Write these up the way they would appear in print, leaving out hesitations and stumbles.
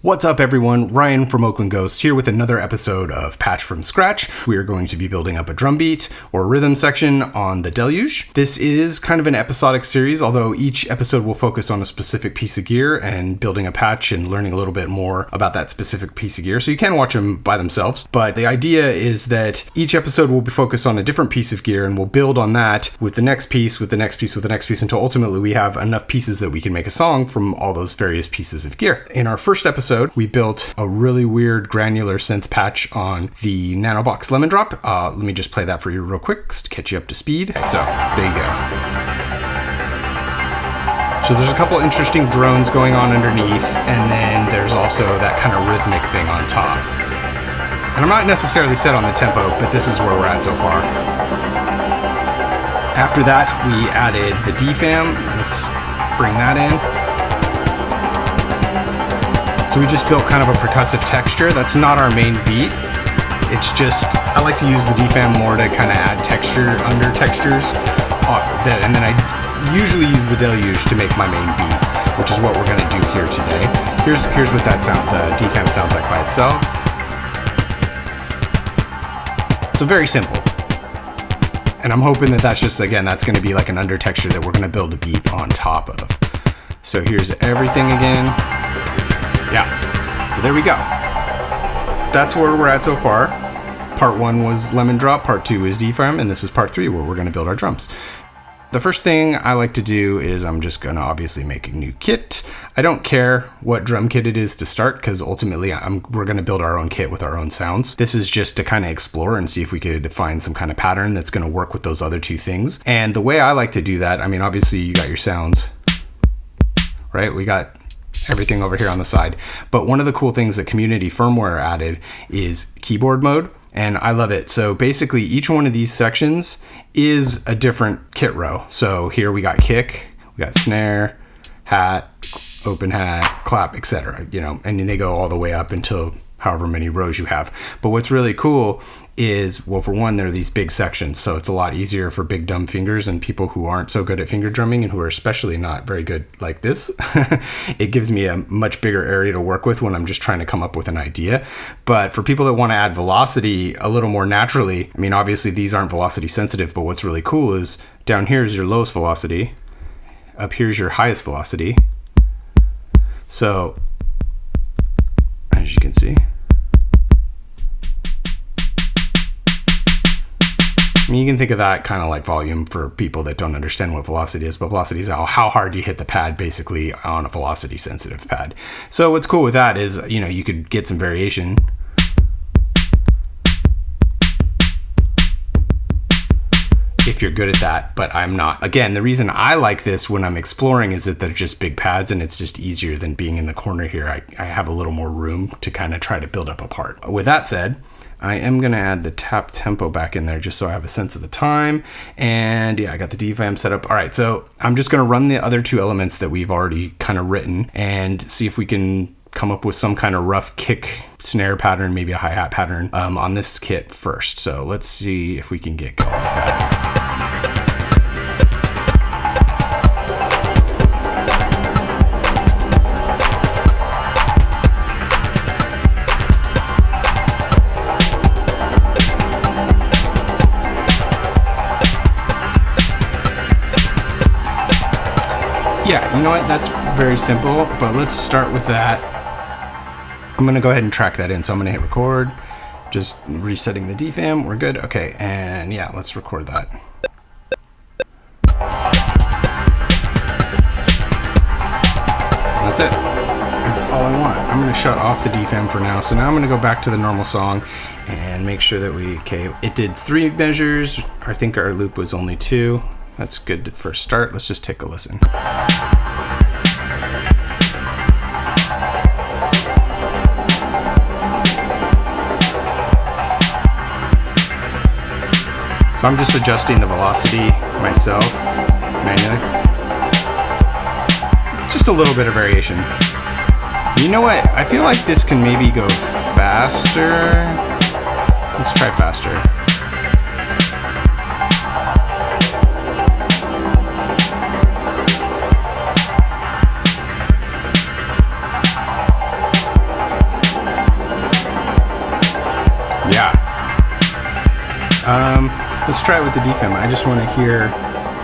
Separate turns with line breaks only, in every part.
What's up everyone, Ryan from Oakland Ghost here with another episode of Patch from Scratch. We are going to be building up a drum beat or rhythm section on the Deluge. This is kind of an episodic series, although each episode will focus on a specific piece of gear and building a patch and learning a little bit more about that specific piece of gear. So you can watch them by themselves, but the idea is that each episode will be focused on a different piece of gear and we'll build on that with the next piece, with the next piece, with the next piece, until ultimately we have enough pieces that we can make a song from all those various pieces of gear. In our first episode, we built a really weird granular synth patch on the Nanobox Lemon Drop. Let me just play that for you real quick to catch you up to speed. So there you go. So there's a couple interesting drones going on underneath, and then there's also that kind of rhythmic thing on top. And I'm not necessarily set on the tempo, but this is where we're at so far. After that, we added the DFAM. Let's bring that in. So we just built kind of a percussive texture. That's not our main beat. It's just, I like to use the DFAM more to kind of add texture under textures. And then I usually use the Deluge to make my main beat, which is what we're gonna do here today. Here's what that sound, the DFAM sounds like by itself. So very simple. And I'm hoping that that's just, again, that's gonna be like an under texture that we're gonna build a beat on top of. So here's everything again. Yeah, so there we go. That's where we're at so far. Part 1 was Lemon Drop, Part 2 is DFAM, and this is Part 3 where we're gonna build our drums. The first thing I like to do is I'm just gonna obviously make a new kit. I don't care what drum kit it is to start, because ultimately we're gonna build our own kit with our own sounds. This is just to kind of explore and see if we could find some kind of pattern that's gonna work with those other two things. And the way I like to do that, I mean, obviously you got your sounds, right? We got everything over here on the side. But one of the cool things that community firmware added is keyboard mode, and I love it. So basically each one of these sections is a different kit row. So here we got kick, we got snare, hat, open hat, clap, etc. You know, and then they go all the way up until however many rows you have. But what's really cool is, well, for one, there are these big sections, so it's a lot easier for big dumb fingers and people who aren't so good at finger drumming and who are especially not very good like this. It gives me a much bigger area to work with when I'm just trying to come up with an idea. But for people that want to add velocity a little more naturally, I mean, obviously these aren't velocity sensitive, but what's really cool is down here is your lowest velocity, up here's your highest velocity. So as you can see, I mean, you can think of that kind of like volume for people that don't understand what velocity is, but velocity is how hard you hit the pad basically on a velocity sensitive pad. So what's cool with that is, you know, you could get some variation. If you're good at that, but I'm not. Again, the reason I like this when I'm exploring is that they're just big pads and it's just easier than being in the corner here. I have a little more room to kind of try to build up a part. With that said, I am gonna add the tap tempo back in there just so I have a sense of the time. And yeah, I got the DFAM set up. All right, so I'm just gonna run the other two elements that we've already kind of written and see if we can come up with some kind of rough kick snare pattern, maybe a hi-hat pattern on this kit first. So let's see if we can get going with that. Yeah, you know what, that's very simple, but let's start with that. I'm gonna go ahead and track that in. So I'm gonna hit record, just resetting the DFAM, we're good. Okay, and yeah, let's record that. That's it, that's all I want. I'm gonna shut off the DFAM for now. So now I'm gonna go back to the normal song and make sure that okay, it did 3 measures. I think our loop was only 2. That's good for a start. Let's just take a listen. So I'm just adjusting the velocity myself manually. Just a little bit of variation. You know what? I feel like this can maybe go faster. Let's try faster. Let's try it with the DFAM. I just want to hear.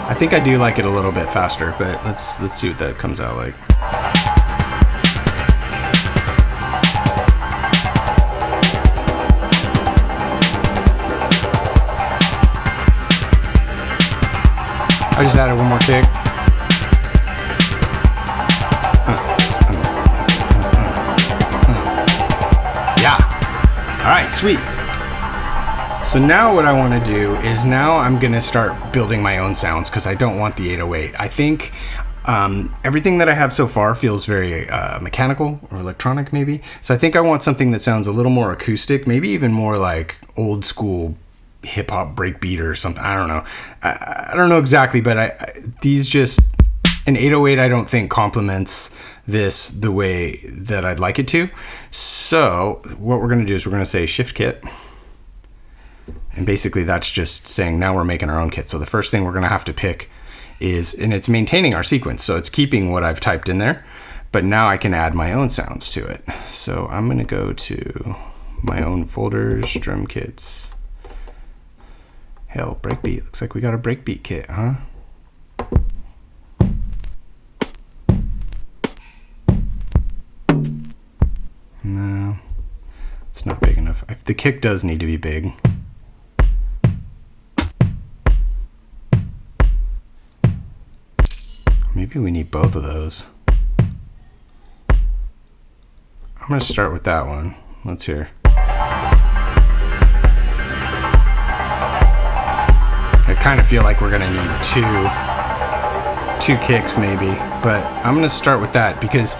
I think I do like it a little bit faster, but let's see what that comes out like. I just added one more kick. Yeah. All right, sweet. So now what I want to do is now I'm going to start building my own sounds because I don't want the 808. I think everything that I have so far feels very mechanical or electronic maybe. So I think I want something that sounds a little more acoustic, maybe even more like old school hip hop breakbeat or something. I don't know. I don't know exactly, but these just, an 808 I don't think complements this the way that I'd like it to. So what we're going to do is we're going to say shift kit. And basically that's just saying now we're making our own kit. So the first thing we're going to have to pick is, and it's maintaining our sequence. So it's keeping what I've typed in there, but now I can add my own sounds to it. So I'm going to go to my own folders, drum kits. Hell, breakbeat. Looks like we got a breakbeat kit, huh? No, it's not big enough. The kick does need to be big. Maybe we need both of those. I'm going to start with that one. Let's hear. I kind of feel like we're going to need two kicks maybe, but I'm going to start with that because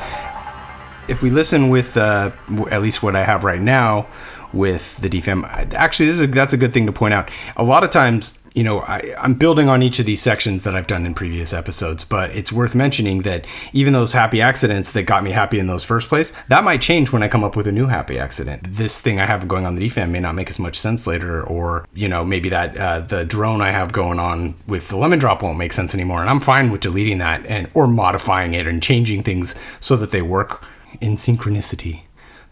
if we listen with at least what I have right now with the DFAM, actually that's a good thing to point out. A lot of times, you know, I'm building on each of these sections that I've done in previous episodes, but it's worth mentioning that even those happy accidents that got me happy in those first place, that might change when I come up with a new happy accident. This thing I have going on the DFAM may not make as much sense later, or, you know, maybe that the drone I have going on with the lemon drop won't make sense anymore, and I'm fine with deleting that or modifying it and changing things so that they work in synchronicity.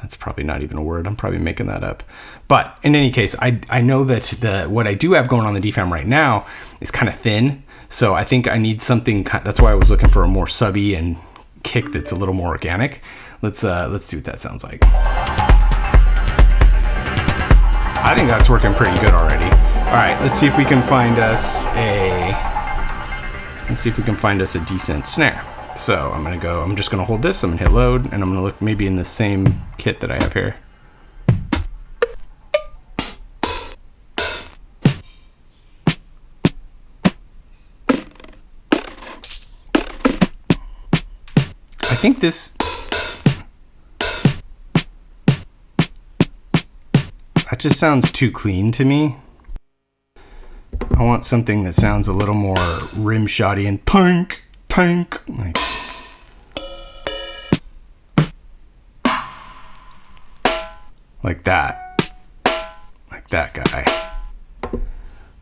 That's probably not even a word. I'm probably making that up. But in any case, I know that what I do have going on the DFAM right now is kind of thin. So I think I need something. That's why I was looking for a more subby and kick that's a little more organic. Let's see what that sounds like. I think that's working pretty good already. All right, let's see if we can find us a decent snare. So I'm just gonna hold this, I'm gonna hit load, and I'm gonna look maybe in the same kit that I have here. I think that just sounds too clean to me. I want something that sounds a little more rim shotty and tank. Like that guy.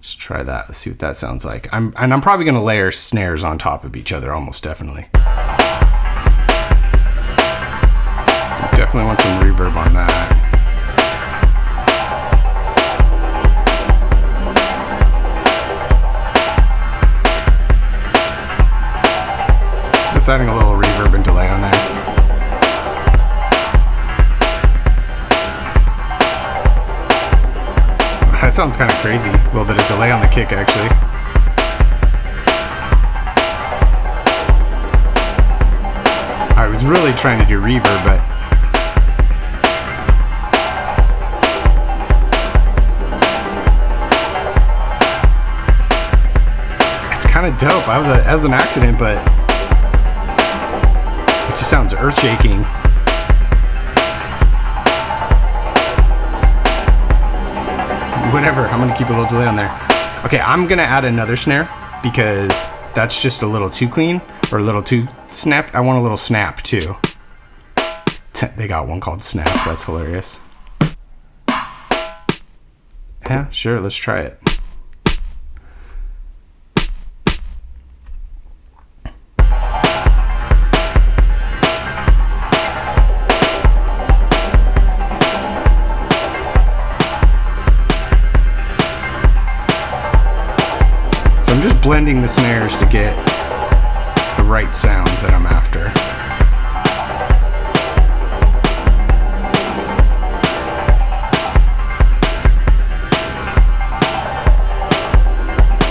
Just try that. Let's see what that sounds like. I'm probably gonna layer snares on top of each other, almost definitely. Definitely want some reverb on that. Just adding a little reverb and delay on there. That sounds kind of crazy. A little bit of delay on the kick, actually. I was really trying to do reverb, but it's kind of dope. As an accident, but it just sounds earth-shaking. Whatever, I'm gonna keep a little delay on there. Okay, I'm gonna add another snare because that's just a little too clean or a little too snap. I want a little snap too. They got one called snap, that's hilarious. Yeah, sure, let's try it. just blending the snares to get the right sound that I'm after.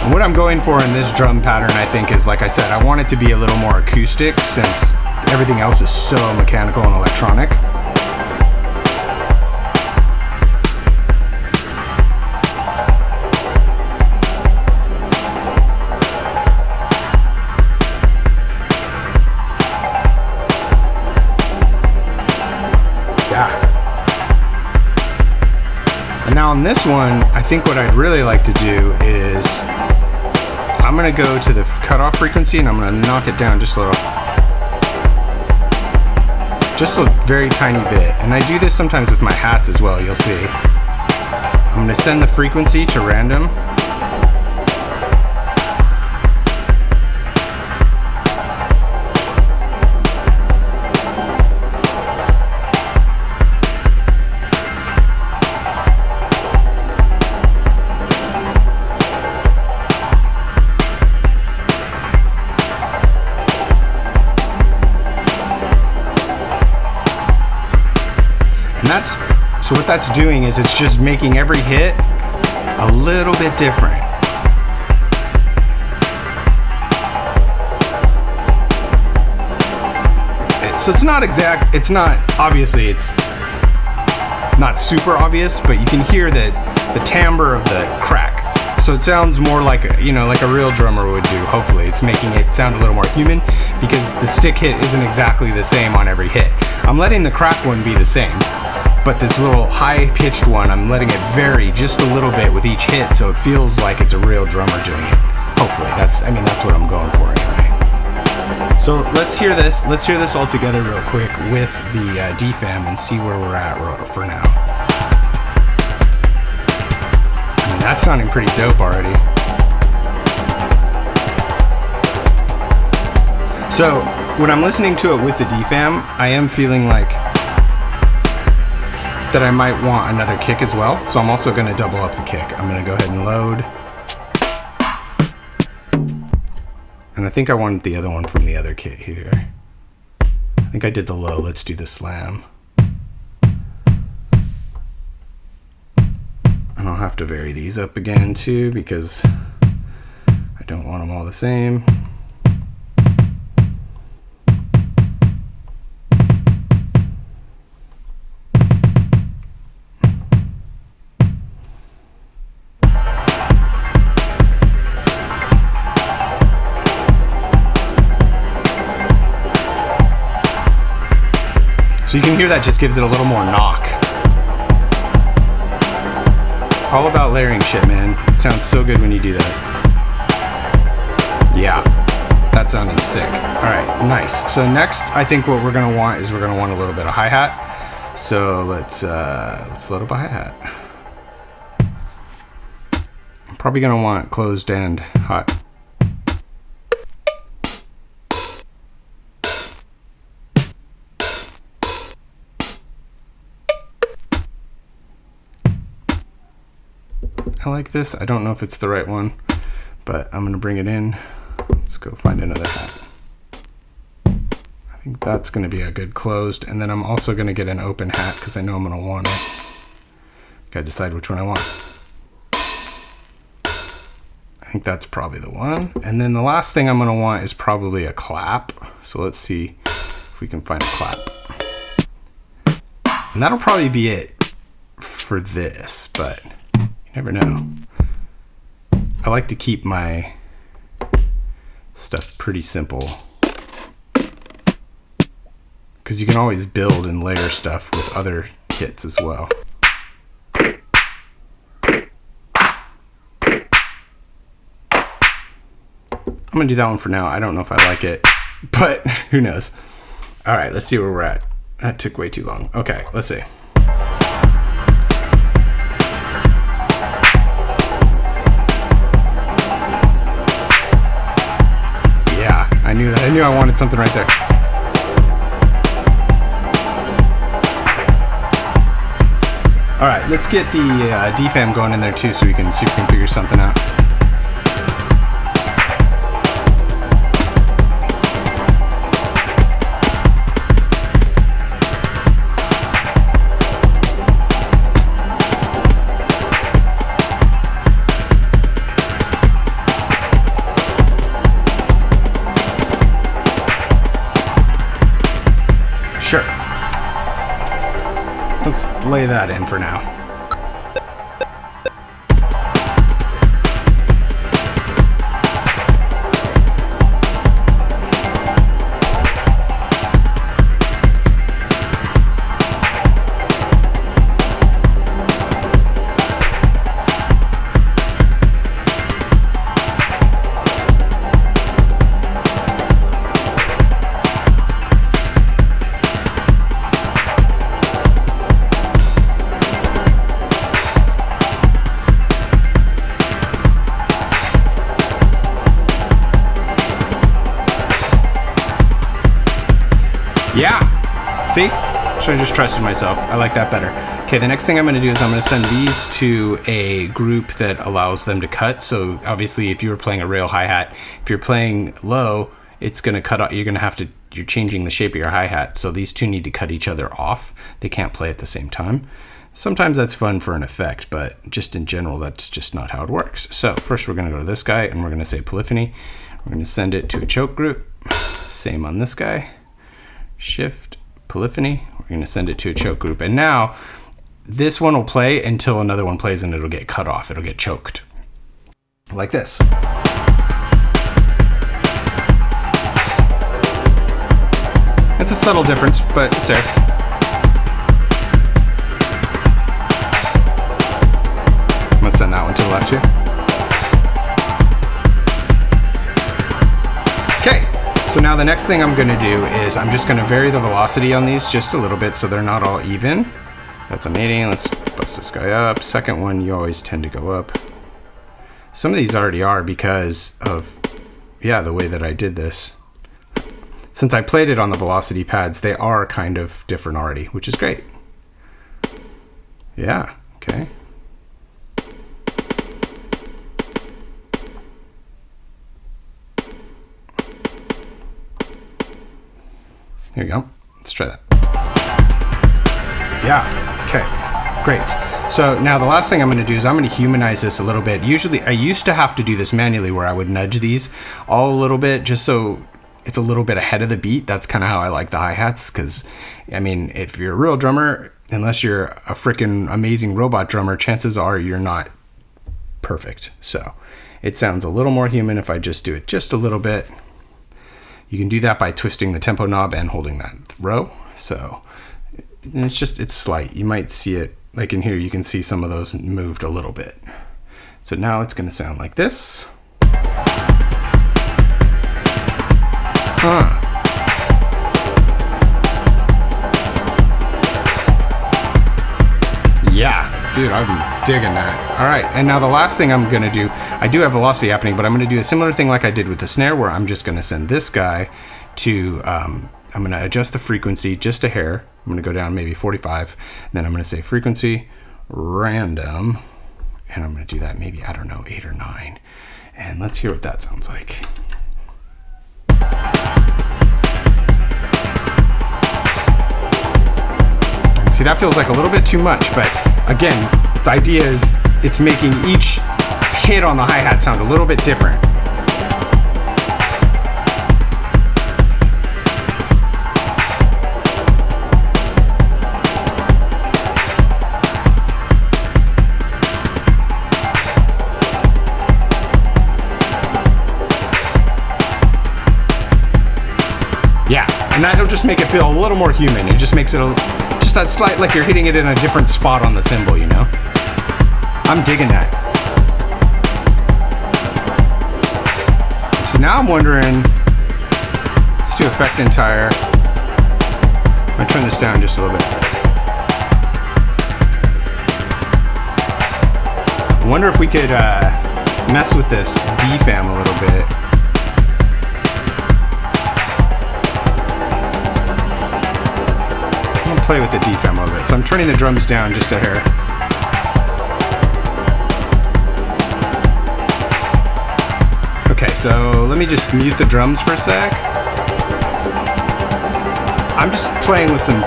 And what I'm going for in this drum pattern, I think, is, like I said, I want it to be a little more acoustic since everything else is so mechanical and electronic. And now on this one, I think what I'd really like to do is I'm gonna go to the cutoff frequency and I'm gonna knock it down just a little, just a very tiny bit. And I do this sometimes with my hats as well, you'll see. I'm gonna send the frequency to random. So what that's doing is it's just making every hit a little bit different. So it's not exact, it's not, obviously it's not super obvious, but you can hear the timbre of the crack. So it sounds more like a, you know, like a real drummer would do, hopefully. It's making it sound a little more human because the stick hit isn't exactly the same on every hit. I'm letting the crack one be the same. But this little high-pitched one, I'm letting it vary just a little bit with each hit, so it feels like it's a real drummer doing it. Hopefully, that's what I'm going for anyway. So let's hear this. Let's hear this all together real quick with the DFAM and see where we're at for now. I mean, that's sounding pretty dope already. So when I'm listening to it with the DFAM, I am feeling like that I might want another kick as well. So I'm also gonna double up the kick. I'm gonna go ahead and load. And I think I wanted the other one from the other kit here. I think I did the low, let's do the slam. And I'll have to vary these up again too because I don't want them all the same. So you can hear that just gives it a little more knock. All about layering shit, man. It sounds so good when you do that. Yeah, that sounded sick. All right, nice. So next, I think what we're gonna want is we're gonna want a little bit of hi-hat. So let's load up a hi-hat. I'm probably gonna want closed and hot. I like this. I don't know if it's the right one, but I'm gonna bring it in. Let's go find another hat. I think that's gonna be a good closed, and then I'm also gonna get an open hat because I know I'm gonna want it. Gotta decide which one I want. I think that's probably the one. And then the last thing I'm gonna want is probably a clap. So let's see if we can find a clap. And that'll probably be it for this, but you never know. I like to keep my stuff pretty simple because you can always build and layer stuff with other kits as well. I'm gonna do that one for now. I don't know if I like it, but who knows. All right, let's see where we're at. That took way too long. Okay, let's see. I knew that. I knew I wanted something right there. All right, let's get the DFAM going in there too so we can see if we can figure something out. let's lay that in for now. Yeah, see? Should have just trusted myself. I like that better. Okay, the next thing I'm gonna do is I'm gonna send these to a group that allows them to cut. So obviously if you were playing a rail hi-hat, if you're playing low, it's gonna cut off, you're changing the shape of your hi-hat. So these two need to cut each other off. They can't play at the same time. Sometimes that's fun for an effect, but just in general, that's just not how it works. So first we're gonna go to this guy and we're gonna say polyphony. We're gonna send it to a choke group. Same on this guy. Shift, polyphony, we're gonna send it to a choke group. And now this one will play until another one plays and it'll get cut off, it'll get choked. Like this. It's a subtle difference, but it's there. I'm gonna send that one to the left here. Okay. So now the next thing I'm gonna do is I'm just gonna vary the velocity on these just a little bit so they're not all even. That's a mating. Let's bust this guy up. Second one, you always tend to go up. Some of these already are because of, yeah, the way that I did this. Since I played it on the velocity pads, they are kind of different already, which is great. Yeah, okay. Here you go. Let's try that. Yeah, okay, great. So now the last thing I'm gonna do is I'm gonna humanize this a little bit. Usually, I used to have to do this manually where I would nudge these all a little bit just so it's a little bit ahead of the beat. That's kind of how I like the hi-hats, because, I mean, if you're a real drummer, unless you're a freaking amazing robot drummer, chances are you're not perfect. So it sounds a little more human if I just do it just a little bit. You can do that by twisting the tempo knob and holding that row. So it's slight. You might see it, like in here, you can see some of those moved a little bit. So now it's gonna sound like this. Yeah, dude, I'm digging that. All right, and now the last thing I'm gonna do, I do have velocity happening, but I'm gonna do a similar thing like I did with the snare, where I'm just gonna send this guy to, I'm gonna adjust the frequency just a hair. I'm gonna go down maybe 45, and then I'm gonna say frequency, random, and I'm gonna do that maybe, I don't know, 8 or 9. And let's hear what that sounds like. See, that feels like a little bit too much, but again, the idea is it's making each hit on the hi-hat sound a little bit different. Yeah, and that'll just make it feel a little more human. It just makes it just that slight, like you're hitting it in a different spot on the cymbal, you know? I'm digging that. So now I'm wondering, let's do effect entire. I'm gonna turn this down just a little bit. I wonder if we could mess with this DFAM a little bit. Play with the DFAM a little bit. So I'm turning the drums down just a hair. Okay, so let me just mute the drums for a sec. I'm just playing with some...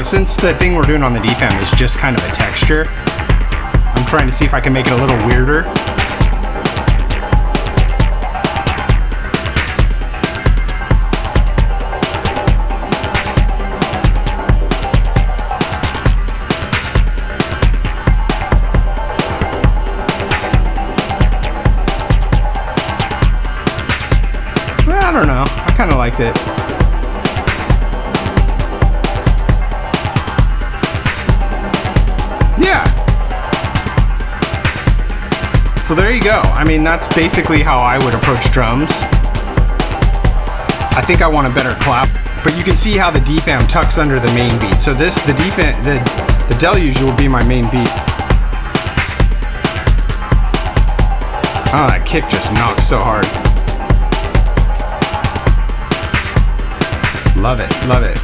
since the thing we're doing on the DFAM is just kind of a texture, I'm trying to see if I can make it a little weirder. I don't know, I kind of liked it. Yeah. So there you go. I mean, that's basically how I would approach drums. I think I want a better clap, but you can see how the DFAM tucks under the main beat. So the DFAM, the Deluge will be my main beat. Oh, that kick just knocks so hard. Love it, love it.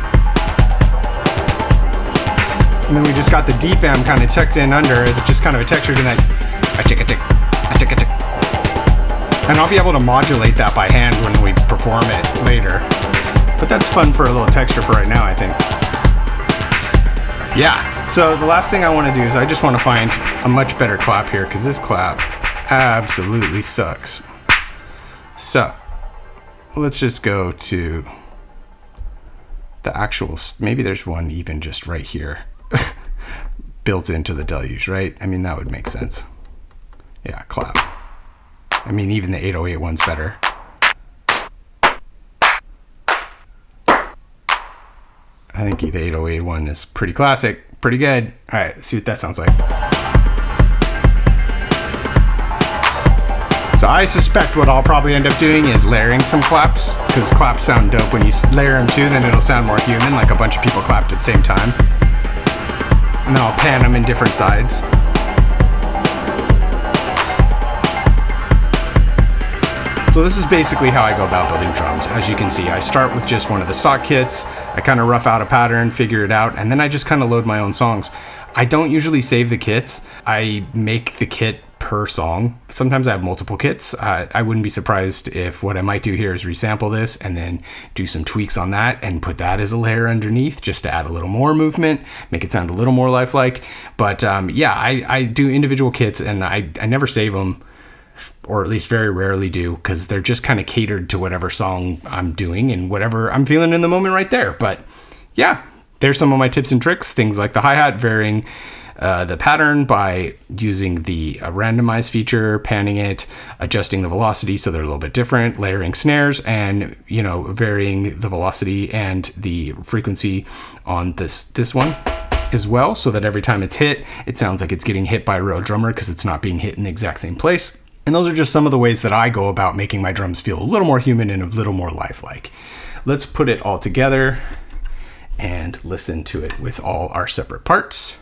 And then we just got the DFAM kind of tucked in under as just kind of a texture to that a tick, a tick, a tick, a tick. And I'll be able to modulate that by hand when we perform it later. But that's fun for a little texture for right now, I think. Yeah, so the last thing I want to do is I just want to find a much better clap here, because this clap absolutely sucks. So let's just go to the actual, maybe there's one even just right here built into the Deluge, right? I mean, that would make sense. Yeah, clap. I mean, even the 808 one's better. I think the 808 one is pretty classic, pretty good. All right, let's see what that sounds like. So I suspect what I'll probably end up doing is layering some claps, because claps sound dope. When you layer them too, then it'll sound more human, like a bunch of people clapped at the same time. And then I'll pan them in different sides. So this is basically how I go about building drums. As you can see, I start with just one of the stock kits. I kind of rough out a pattern, figure it out, and then I just kind of load my own songs. I don't usually save the kits. I make the kit per song. Sometimes I have multiple kits. I wouldn't be surprised if what I might do here is resample this and then do some tweaks on that and put that as a layer underneath just to add a little more movement, make it sound a little more lifelike. But yeah, I do individual kits, and I never save them, or at least very rarely do, because they're just kind of catered to whatever song I'm doing and whatever I'm feeling in the moment right there. But yeah, there's some of my tips and tricks, things like the hi-hat, varying the pattern by using the randomize feature, panning it, adjusting the velocity so they're a little bit different, layering snares, and varying the velocity and the frequency on this one as well, so that every time it's hit, it sounds like it's getting hit by a real drummer because it's not being hit in the exact same place. And those are just some of the ways that I go about making my drums feel a little more human and a little more lifelike. Let's put it all together and listen to it with all our separate parts.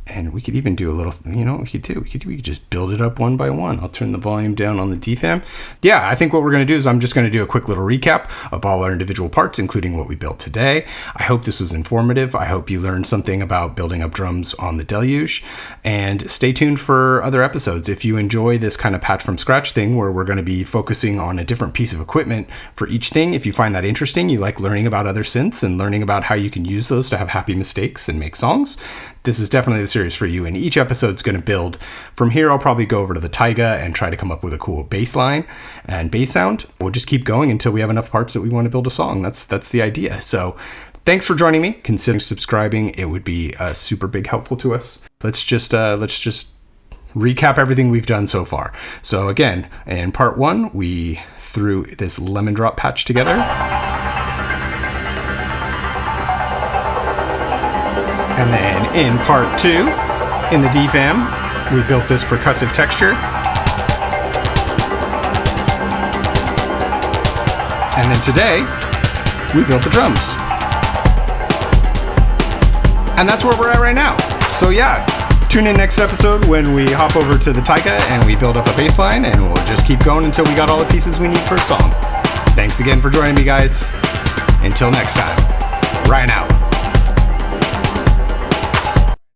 And we could even do a little, we could just build it up one by one. I'll turn the volume down on the DFAM. Yeah, I think what we're going to do is I'm just going to do a quick little recap of all our individual parts, including what we built today. I hope this was informative. I hope you learned something about building up drums on the Deluge. And stay tuned for other episodes. If you enjoy this kind of patch from scratch thing where we're going to be focusing on a different piece of equipment for each thing, if you find that interesting, you like learning about other synths and learning about how you can use those to have happy mistakes and make songs, this is definitely the series for you. And each episode's going to build. From here, I'll probably go over to the Taiga and try to come up with a cool bass line and bass sound. We'll just keep going until we have enough parts that we want to build a song. That's the idea. So thanks for joining me. Consider subscribing. It would be super big helpful to us. Let's just recap everything we've done so far. So again, in part 1, we threw this lemon drop patch together. And then in part 2, in the DFAM, we built this percussive texture. And then today, we built the drums. And that's where we're at right now. So yeah, tune in next episode when we hop over to the Taiga and we build up a bass line, and we'll just keep going until we got all the pieces we need for a song. Thanks again for joining me, guys. Until next time, Ryan out.